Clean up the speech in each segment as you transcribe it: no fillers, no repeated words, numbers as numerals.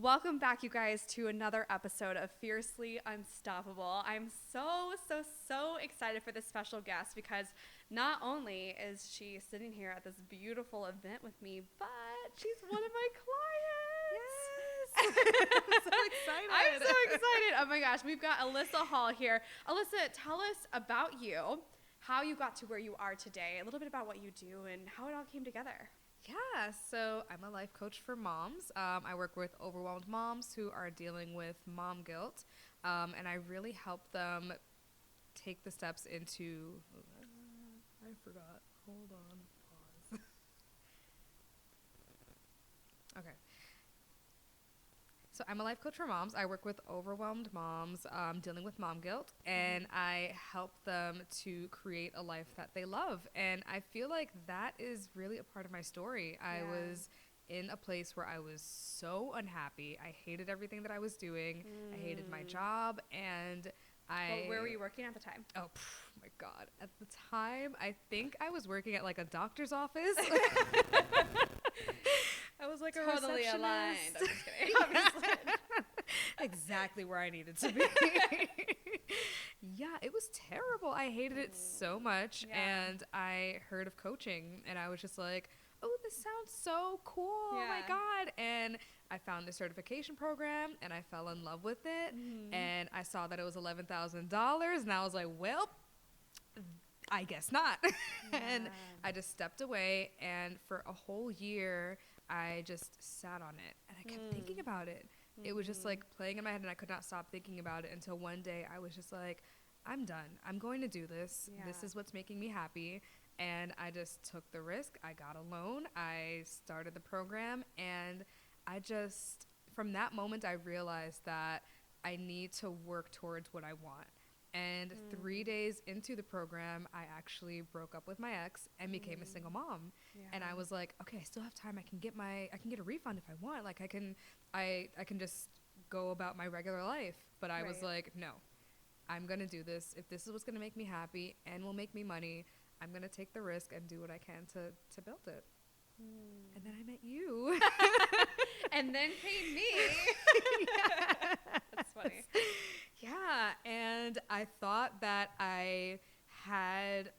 Welcome back, you guys, to another episode of Fiercely Unstoppable. I'm so excited for this special guest because not only is she sitting here at this beautiful event with me, but she's one of my clients. Yes. I'm so excited. I'm so excited. Oh my gosh, we've got Alyssa Hall here. Alyssa, tell us about you, how you got to where you are today, a little bit about what you do and how it all came together. Yeah, so I'm a life coach for moms. I work with overwhelmed moms who are dealing with mom guilt, and I really help them take the steps into. I forgot. Hold on. Pause. Okay. So I'm a life coach for moms. I work with overwhelmed moms dealing with mom guilt, and I help them to create a life that they love. And I feel like that is really a part of my story. I was in a place where I was so unhappy. I hated everything that I was doing. I hated my job, and Well, where were you working at the time? Oh, my God. At the time, I think I was working at like a doctor's office. I was like Totally a receptionist. aligned. I'm just kidding. Obviously. Exactly where I needed to be. Yeah, it was terrible. I hated it so much. Yeah. And I heard of coaching, and I was just like, oh, this sounds so cool. Oh, my Yeah. God. And I found the certification program, and I fell in love with it. And I saw that it was $11,000, and I was like, well, I guess not. And I just stepped away, and for a whole year, I just sat on it, and I kept thinking about it. It was just like playing in my head, and I could not stop thinking about it until one day I was just like, I'm done. I'm going to do this. Yeah. This is what's making me happy. And I just took the risk. I got a loan. I started the program, and I just, from that moment, I realized that I need to work towards what I want. And 3 days into the program, I actually broke up with my ex and became a single mom. Yeah. And I was like, okay, I still have time. I can get a refund if I want. Like I can just go about my regular life. But I was like, no, I'm going to do this. If this is what's going to make me happy and will make me money, I'm going to take the risk and do what I can to build it. And then I met you. And then came me. That's funny. Yeah, and I thought that I had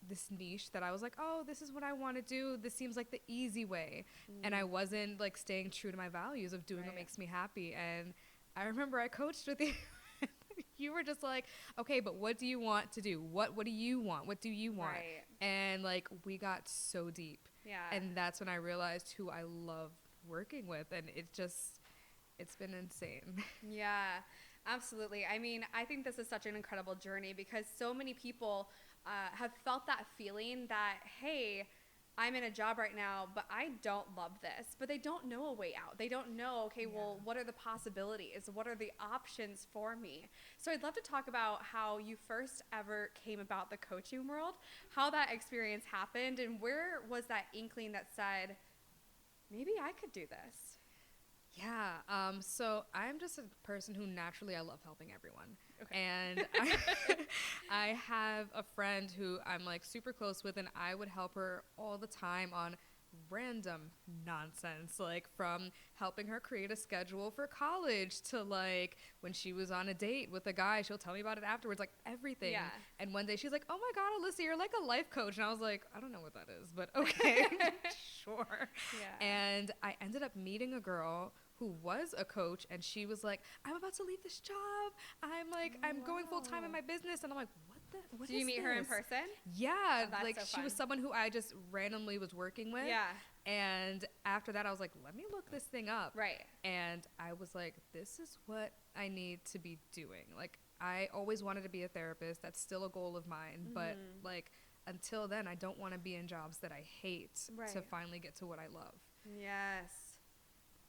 this niche that I was like, oh, this is what I want to do. This seems like the easy way. And I wasn't like staying true to my values of doing what makes me happy. And I remember I coached with you. You were just like, okay, but what do you want to do? What do you want? What do you want? Right. And like we got so deep. Yeah. And that's when I realized who I love working with. And it's been insane. Yeah, absolutely. I mean, I think this is such an incredible journey because so many people have felt that feeling that, hey, I'm in a job right now, but I don't love this. But they don't know a way out. They don't know, okay, well, what are the possibilities? What are the options for me? So I'd love to talk about how you first ever came about the coaching world, how that experience happened, and where was that inkling that said, maybe I could do this? Yeah. So I'm just a person who naturally I love helping everyone. Okay. And I have a friend who I'm like super close with, and I would help her all the time on random nonsense, like from helping her create a schedule for college to like when she was on a date with a guy, she'll tell me about it afterwards, like everything. Yeah. And one day she's like, oh my God, Alyssa, you're like a life coach. And I was like, I don't know what that is, but okay, sure. Yeah. And I ended up meeting a girl who was a coach, and she was like, I'm about to leave this job. I'm going full time in my business. And I'm like, what Did you meet her in person? Yeah, Oh, that's like so she was fun. someone who I just randomly was working with. Yeah. And after that, I was like, let me look this thing up. Right. And I was like, this is what I need to be doing. Like, I always wanted to be a therapist. That's still a goal of mine. But like, until then, I don't want to be in jobs that I hate to Right. finally get to what I love. Yes.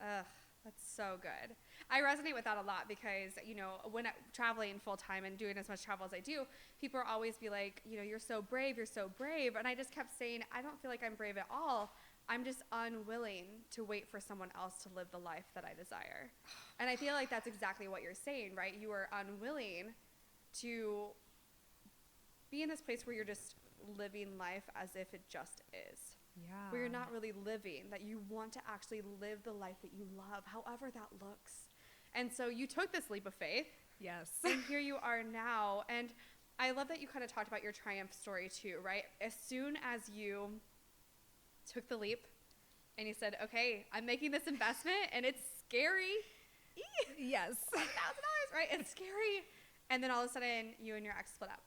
Ugh, that's so good. I resonate with that a lot because, you know, when traveling full time and doing as much travel as I do, people are always be like, you know, you're so brave. And I just kept saying, I don't feel like I'm brave at all. I'm just unwilling to wait for someone else to live the life that I desire. And I feel like that's exactly what you're saying, right? You are unwilling to be in this place where you're just living life as if it just is. Yeah. where you're not really living, that you want to actually live the life that you love, however that looks. And so you took this leap of faith. Yes. And here you are now. And I love that you kind of talked about your triumph story too, right? As soon as you took the leap and you said, okay, I'm making this investment and it's scary. Yes. $1,000, right? It's scary. And then all of a sudden you and your ex split up.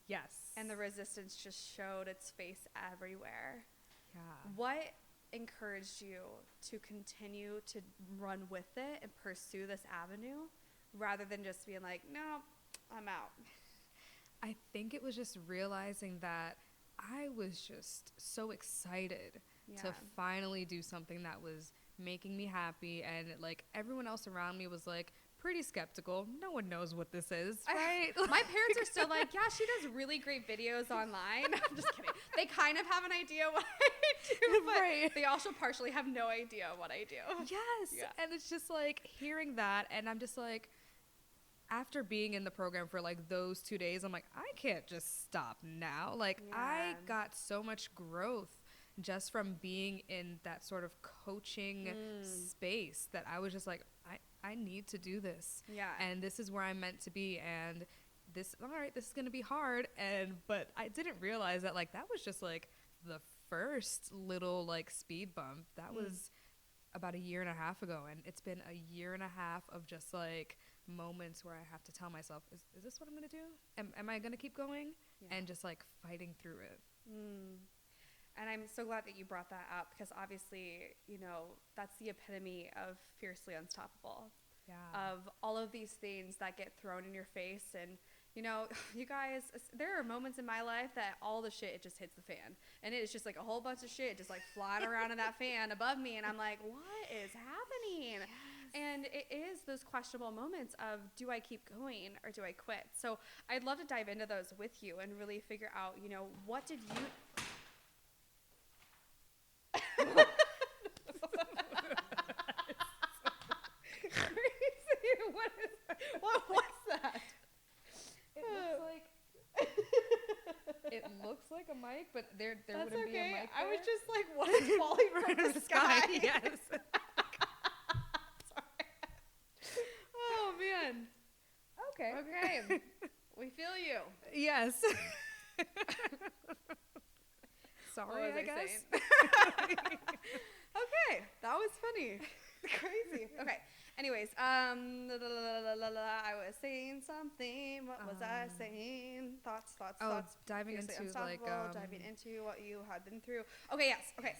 Yes. And the resistance just showed its face everywhere. Yeah. What encouraged you to continue to run with it and pursue this avenue rather than just being like, no, I'm out? I think it was just realizing that I was just so excited to finally do something that was making me happy, and like everyone else around me was like pretty skeptical. No one knows what this is, right? My parents are still like, yeah, she does really great videos online. I'm just kidding. They kind of have an idea what I do, but right. they also partially have no idea what I do. Yes. Yeah. And it's just like hearing that, and I'm just like, after being in the program for like those 2 days, I'm like, I can't just stop now. Like I got so much growth just from being in that sort of coaching space that I was just like, I need to do this. Yeah. And this is where I'm meant to be. And this, all right, this is going to be hard. But I didn't realize that like, that was just like the first little like speed bump. That was about 1.5 years ago. And it's been 1.5 years of just like moments where I have to tell myself, is this what I'm going to do? Am I going to keep going? Yeah. And just like fighting through it. And I'm so glad that you brought that up, because obviously, you know, that's the epitome of fiercely unstoppable. Yeah. Of all of these things that get thrown in your face. And, you know, you guys, there are moments in my life that all the shit, it just hits the fan. And it's just like a whole bunch of shit just like flying around in that fan above me. And I'm like, what is happening? Yes. And it is those questionable moments of, do I keep going or do I quit? So I'd love to dive into those with you and really figure out, you know, what did you... What was that? It looks like a mic, but there That's wouldn't be a mic there. I was just like, what is falling from the sky? Yes. Sorry. Oh, man. Okay. We feel you. Yes. Sorry, I guess. Okay, that was funny. Crazy. Okay. Anyways, I was saying something. What was I saying? Thoughts. Diving into diving into what you had been through. Okay, yes. Okay.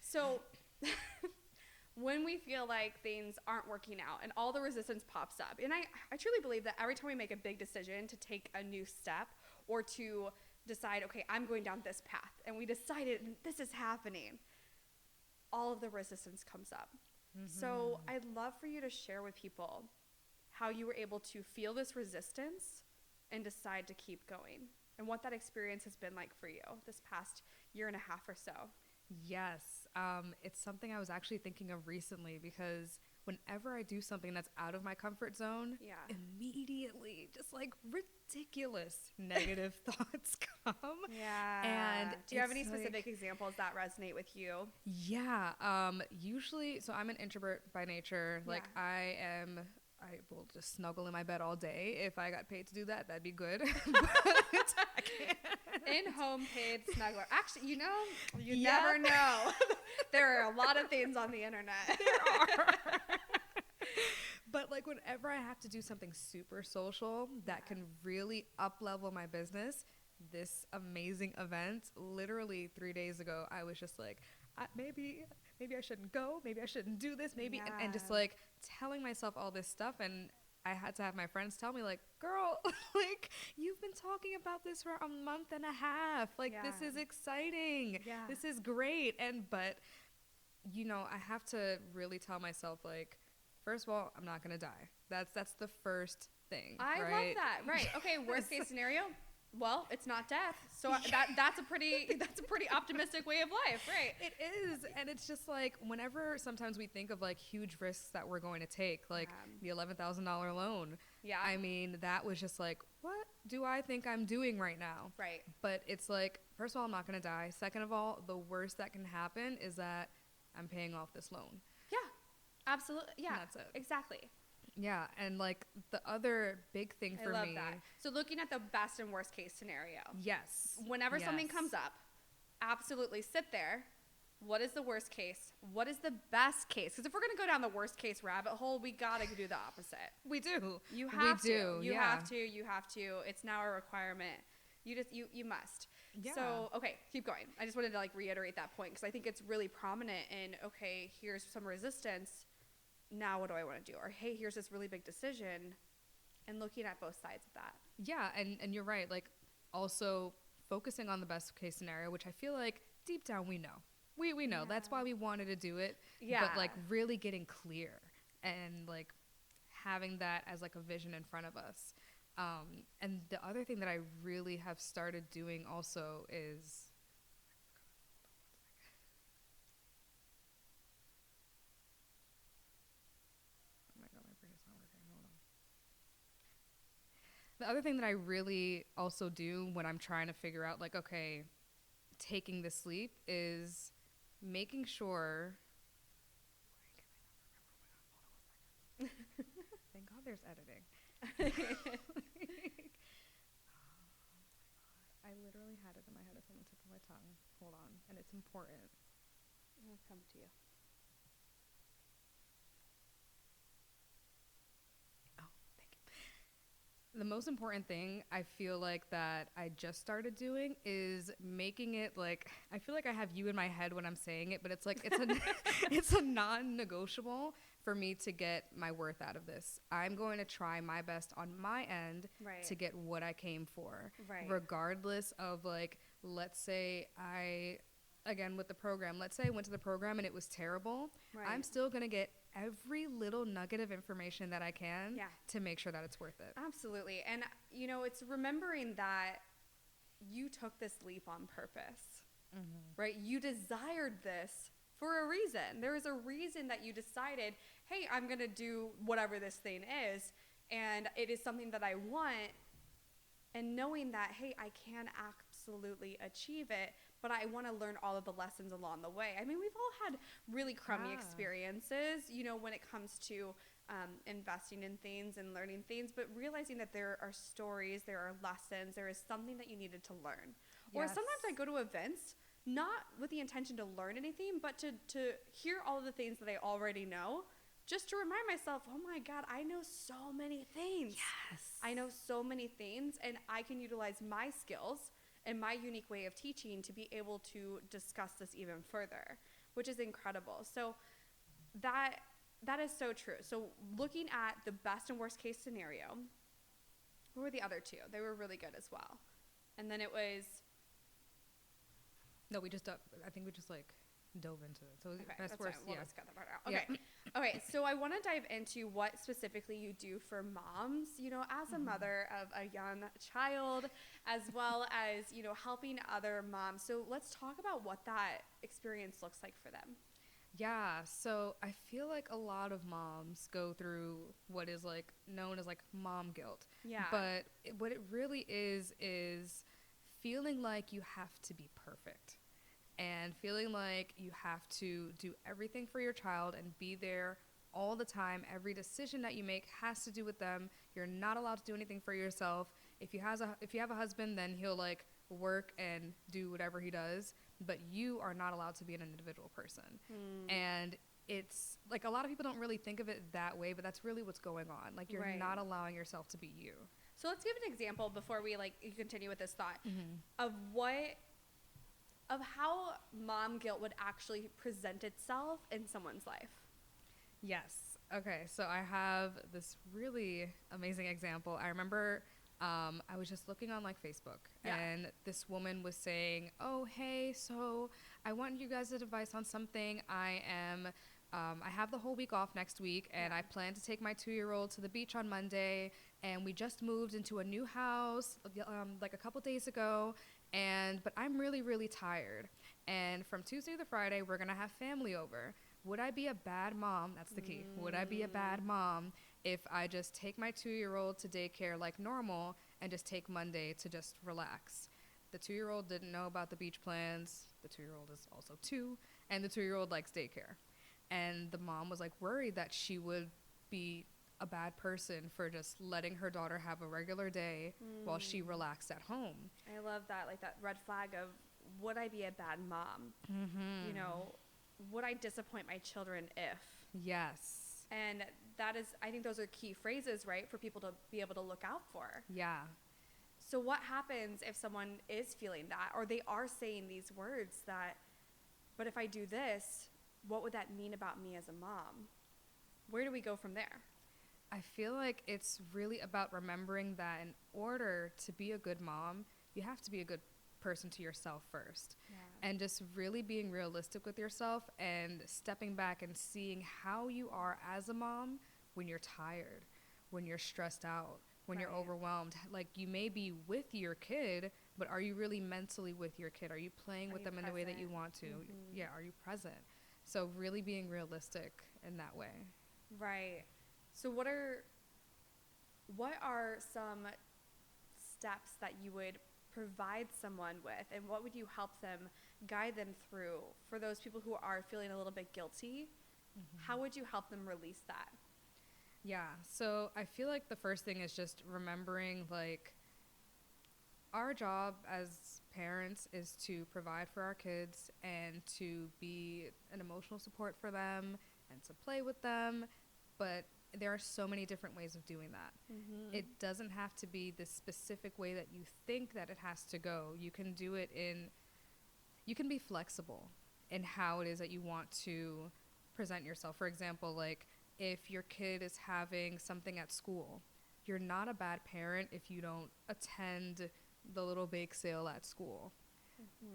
So when we feel like things aren't working out and all the resistance pops up, and I truly believe that every time we make a big decision to take a new step or to decide, okay, I'm going down this path, and we decided this is happening, all of the resistance comes up. So I'd love for you to share with people how you were able to feel this resistance and decide to keep going, and what that experience has been like for you this past 1.5 years or so. Yes. It's something I was actually thinking of recently, because whenever I do something that's out of my comfort zone, immediately just like ridiculous negative thoughts come. Yeah. And do you have any like, specific examples that resonate with you? Yeah. Usually, so I'm an introvert by nature. Like I will just snuggle in my bed all day. If I got paid to do that, that'd be good. But I can't. In-home paid snuggler. Actually, you know, you never know. There are a lot of things on the internet. There are. But like whenever I have to do something super social that can really up-level my business, this amazing event, literally 3 days ago, I was just like, maybe I shouldn't go. Maybe I shouldn't do this. Maybe, and just like telling myself all this stuff. And I had to have my friends tell me like, girl, like you've been talking about this for 1.5 months. Like this is exciting. Yeah. This is great. But you know, I have to really tell myself like, first of all, I'm not going to die. That's the first thing. I love that. Right. Okay. Worst case scenario. well, it's not death. So that's a pretty optimistic way of life, right? It is. And it's just like whenever sometimes we think of like huge risks that we're going to take, like the $11,000 loan. Yeah. I mean, that was just like, what do I think I'm doing right now? Right. But it's like, first of all, I'm not going to die. Second of all, the worst that can happen is that I'm paying off this loan. Yeah. Absolutely. Yeah. And that's it. Exactly. Yeah, and like the other big thing for me. I love that. So looking at the best and worst case scenario. Yes. Whenever something comes up, absolutely sit there. What is the worst case? What is the best case? Because if we're going to go down the worst case rabbit hole, we got to do the opposite. We do. You have to. You yeah. have to. You have to. It's now a requirement. You must. Yeah. So, okay, keep going. I just wanted to like reiterate that point because I think it's really prominent in, okay, here's some resistance. Now what do I want to do? Or, hey, here's this really big decision, and looking at both sides of that. Yeah, and you're right. Like, also focusing on the best case scenario, which I feel like deep down we know. We know. Yeah. That's why we wanted to do it. Yeah. But, like, really getting clear and, like, having that as, like, a vision in front of us. And the other thing that I really have started doing also is... The other thing that I really also do when I'm trying to figure out, like, okay, taking this leap is making sure. Thank God there's editing. I literally had it in my head. It's on the tip of my tongue. Hold on. And it's important. It'll come to you. The most important thing I feel like that I just started doing is making it like, I feel like I have you in my head when I'm saying it, but it's like, it's a non-negotiable for me to get my worth out of this. I'm going to try my best on my end to get what I came for, regardless of like, let's say again, with the program, let's say I went to the program and it was terrible. I'm still going to get every little nugget of information that I can to make sure that it's worth it. Absolutely. And, you know, it's remembering that you took this leap on purpose, right? You desired this for a reason. There is a reason that you decided, hey, I'm going to do whatever this thing is, and it is something that I want, and knowing that, hey, I can absolutely achieve it, but I want to learn all of the lessons along the way. I mean, we've all had really crummy experiences, you know, when it comes to investing in things and learning things, but realizing that there are stories, there are lessons, there is something that you needed to learn. Or sometimes I go to events, not with the intention to learn anything, but to hear all of the things that I already know, just to remind myself, oh my God, I know so many things. Yes. I know so many things, and I can utilize my skills and my unique way of teaching to be able to discuss this even further, which is incredible. So that is so true. So looking at the best and worst case scenario, who were the other two? They were really good as well. And then it was... No, I think we just like dove into it. So okay, best, worst, we'll just cut that part out. Okay. Okay, so I want to dive into what specifically you do for moms, you know, as a mother of a young child, as well as, you know, helping other moms. So let's talk about what that experience looks like for them. Yeah, so I feel like a lot of moms go through what is like known as like mom guilt. Yeah. But what it really is feeling like you have to be perfect. And feeling like you have to do everything for your child and be there all the time. Every decision that you make has to do with them. You're not allowed to do anything for yourself. If you have a husband, then he'll like work and do whatever he does. But you are not allowed to be an individual person. And it's like a lot of people don't really think of it that way, but that's really what's going on. Like you're not allowing yourself to be you. So let's give an example before we like continue with this thought of how mom guilt would actually present itself in someone's life. Yes. Okay. So I have this really amazing example. I remember I was just looking on like Facebook and this woman was saying, oh, hey, so I want you guys' advice on something. I am I have the whole week off next week, and I plan to take my 2-year-old to the beach on Monday. And we just moved into a new house like a couple days ago, but I'm really, really tired. And from Tuesday to Friday, we're gonna have family over. Would I be a bad mom? That's the key. Would I be a bad mom if I just take my 2-year-old to daycare like normal and just take Monday to just relax? The 2-year-old didn't know about the beach plans. The 2-year-old is also 2, and the 2-year-old likes daycare. And the mom was like worried that she would be a bad person for just letting her daughter have a regular day while she relaxed at home. I love that, like that red flag of, would I be a bad mom? You know, would I disappoint my children if? Yes. And that is, I think those are key phrases, right, for people to be able to look out for. Yeah. So what happens if someone is feeling that, or they are saying these words that, but if I do this, what would that mean about me as a mom? Where do we go from there? I feel like it's really about remembering that in order to be a good mom, you have to be a good person to yourself first. And just really being realistic with yourself and stepping back and seeing how you are as a mom when you're tired, when you're stressed out, when you're overwhelmed. Like, you may be with your kid, but are you really mentally with your kid? Are you playing with them in the way that you want to? Yeah, are you present? So really being realistic in that way. Right. So what are some steps that you would provide someone with, and what would you help them, guide them through, for those people who are feeling a little bit guilty? How would you help them release that? Yeah, so I feel like the first thing is just remembering, like, our job as parents is to provide for our kids and to be an emotional support for them and to play with them, but there are so many different ways of doing that. It doesn't have to be the specific way that you think that it has to go. You can do it you can be flexible in how it is that you want to present yourself. For example, like, if your kid is having something at school, you're not a bad parent if you don't attend the little bake sale at school.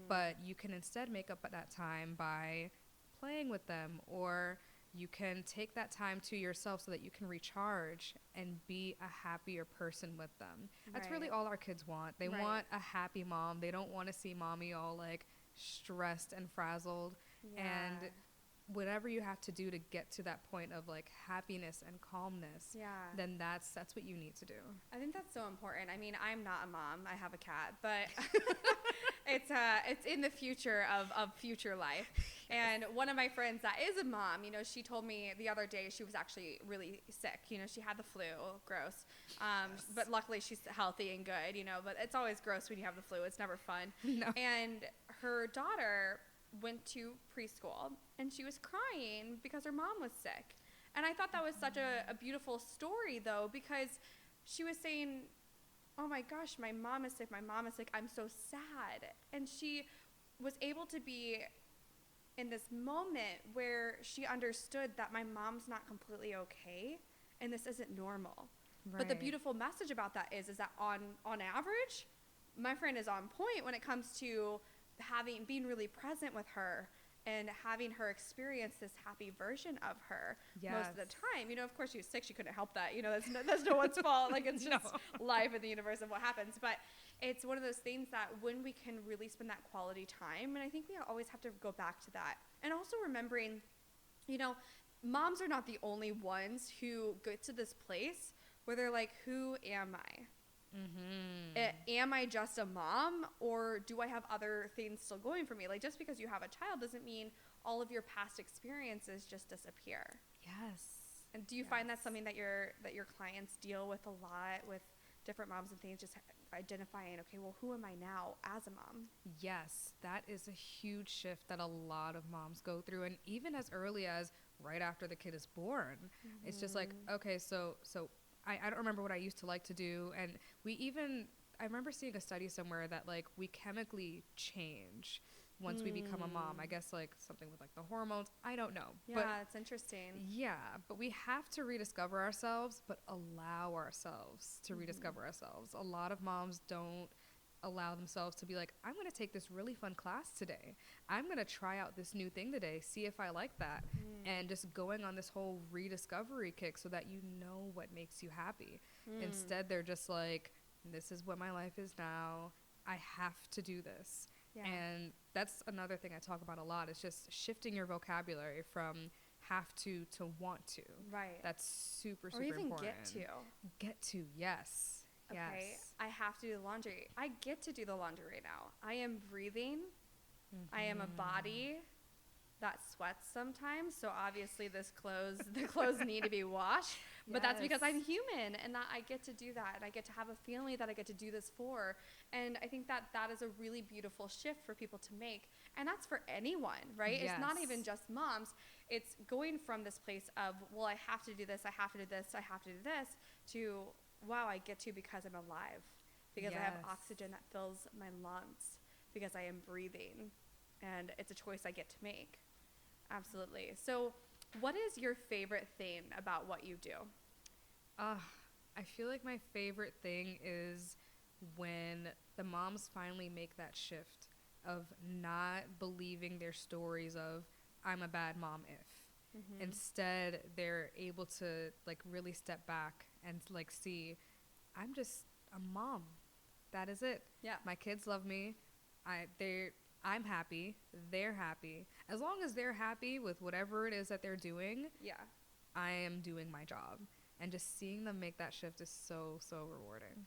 But you can instead make up at that time by playing with them, or you can take that time to yourself so that you can recharge and be a happier person with them. That's really all our kids want. They want a happy mom. They don't want to see mommy all like stressed and frazzled. And whatever you have to do to get to that point of like happiness and calmness, then that's what you need to do. I think that's so important. I mean, I'm not a mom. I have a cat, but it's in the future of future life. And one of my friends that is a mom, you know, she told me the other day she was actually really sick. You know, she had the flu. Gross. But luckily she's healthy and good, you know, but it's always gross when you have the flu. It's never fun. No. And her daughter went to preschool and she was crying because her mom was sick. And I thought that was such a beautiful story, though, because she was saying, oh my gosh, my mom is sick, I'm so sad. And she was able to be in this moment where she understood that my mom's not completely okay and this isn't normal. But the beautiful message about that is that on average, my friend is on point when it comes to being really present with her and having her experience this happy version of her most of the time. You know, of course she was sick, she couldn't help that. You know, that's no one's fault. Like, it's just life in the universe of what happens. But it's one of those things that when we can really spend that quality time, and I think we always have to go back to that. And also remembering, you know, moms are not the only ones who get to this place where they're like, who am I? Am I just a mom, or do I have other things still going for me? Like, just because you have a child doesn't mean all of your past experiences just disappear. Yes. And do you find that something that your clients deal with a lot, with different moms and things, just identifying, okay, well, who am I now as a mom? Yes, that is a huge shift that a lot of moms go through, and even as early as right after the kid is born. It's just like, okay, so I don't remember what I used to like to do. And I remember seeing a study somewhere that like we chemically change once we become a mom. I guess like something with like the hormones. I don't know. Yeah, it's interesting. Yeah, but we have to rediscover ourselves, but allow ourselves to rediscover ourselves. A lot of moms don't allow themselves to be like, I'm going to take this really fun class today. I'm going to try out this new thing today, see if I like that. And just going on this whole rediscovery kick so that you know what makes you happy. Instead, they're just like, this is what my life is now. I have to do this. Yeah. And that's another thing I talk about a lot. It's just shifting your vocabulary from have to want to. Right. That's super, super important. Or even important. Get to, yes. Okay, yes. I have to do the laundry. I get to do the laundry right now. I am breathing. I am a body that sweats sometimes. So obviously the clothes need to be washed. But that's because I'm human and that I get to do that. And I get to have a family that I get to do this for. And I think that that is a really beautiful shift for people to make. And that's for anyone, right? Yes. It's not even just moms. It's going from this place of, well, I have to do this, I have to do this, I have to do this, to, wow, I get to because I'm alive. Because I have oxygen that fills my lungs. Because I am breathing. And it's a choice I get to make. Absolutely. So what is your favorite thing about what you do? I feel like my favorite thing is when the moms finally make that shift of not believing their stories of, I'm a bad mom if. Instead, they're able to like really step back and like see, I'm just a mom. That is it. Yeah. My kids love me. I'm happy. They're happy. As long as they're happy with whatever it is that they're doing, I am doing my job. And just seeing them make that shift is so, so rewarding.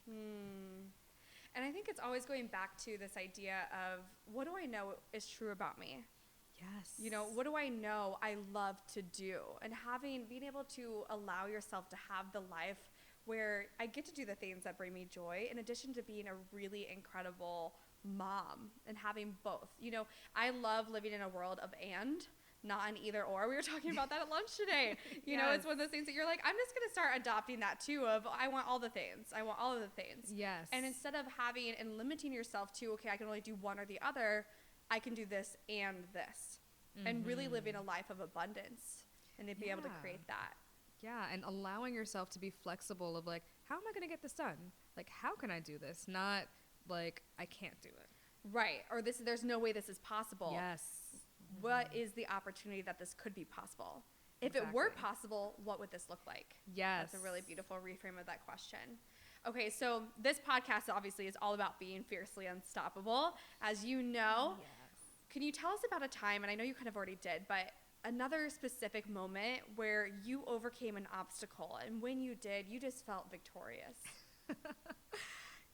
And I think it's always going back to this idea of, what do I know is true about me? Yes. You know, what do I know I love to do? And being able to allow yourself to have the life where I get to do the things that bring me joy, in addition to being a really incredible mom and having both. You know, I love living in a world of not an either or. We were talking about that at lunch today. You know, it's one of those things that you're like, I'm just going to start adopting that too of, I want all the things. I want all of the things. Yes. And instead of having and limiting yourself to, okay, I can only do one or the other, I can do this and this. And really living a life of abundance and to be able to create that. Yeah, and allowing yourself to be flexible of like, how am I going to get this done? Like, how can I do this? Not like, I can't do it. Right. Or there's no way this is possible. Yes. What is the opportunity that this could be possible? If it were possible, what would this look like? Yes. That's a really beautiful reframe of that question. Okay, so this podcast obviously is all about being fiercely unstoppable. As you know, can you tell us about a time, and I know you kind of already did, but another specific moment where you overcame an obstacle, and when you did, you just felt victorious?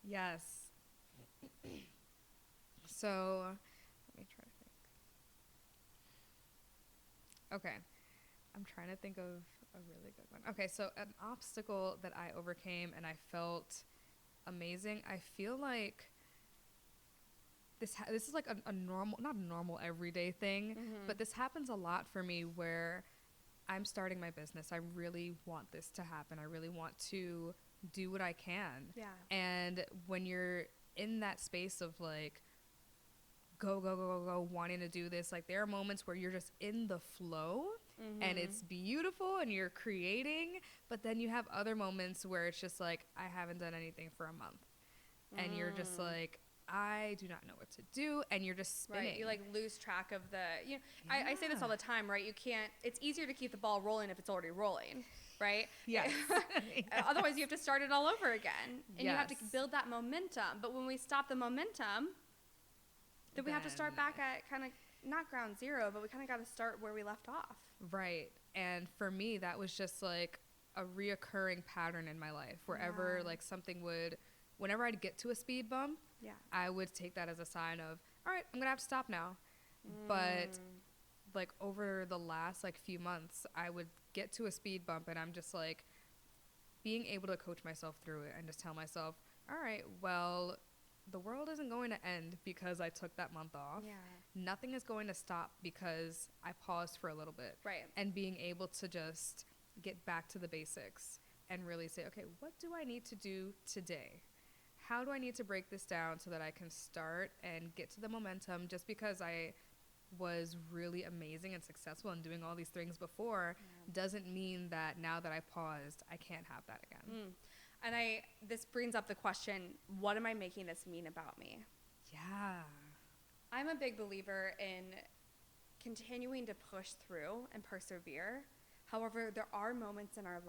Yes. So, let me try to think. Okay. I'm trying to think of a really good one. Okay, so an obstacle that I overcame and I felt amazing. I feel like this is like a normal, not a normal everyday thing, but this happens a lot for me where I'm starting my business. I really want this to happen. I really want to do what I can. Yeah. And when you're in that space of like, go, wanting to do this, like there are moments where you're just in the flow and it's beautiful and you're creating, but then you have other moments where it's just like, I haven't done anything for a month. And you're just like, I do not know what to do, and you're just spinning. Right, you like lose track of I say this all the time, right? You can't, it's easier to keep the ball rolling if it's already rolling, right? Yes. Otherwise you have to start it all over again, and you have to build that momentum. But when we stop the momentum, then we have to start back at kind of, not ground zero, but we kind of got to start where we left off. Right, and for me, that was just like a reoccurring pattern in my life, wherever like something would, whenever I'd get to a speed bump, I would take that as a sign of, all right, I'm going to have to stop now. But like over the last like few months, I would get to a speed bump and I'm just like being able to coach myself through it and just tell myself, all right, well, the world isn't going to end because I took that month off. Yeah. Nothing is going to stop because I paused for a little bit. Right. And being able to just get back to the basics and really say, okay, what do I need to do today? How do I need to break this down so that I can start and get to the momentum? Just because I was really amazing and successful in doing all these things before doesn't mean that now that I paused, I can't have that again. And this brings up the question, what am I making this mean about me? Yeah. I'm a big believer in continuing to push through and persevere. However, there are moments in our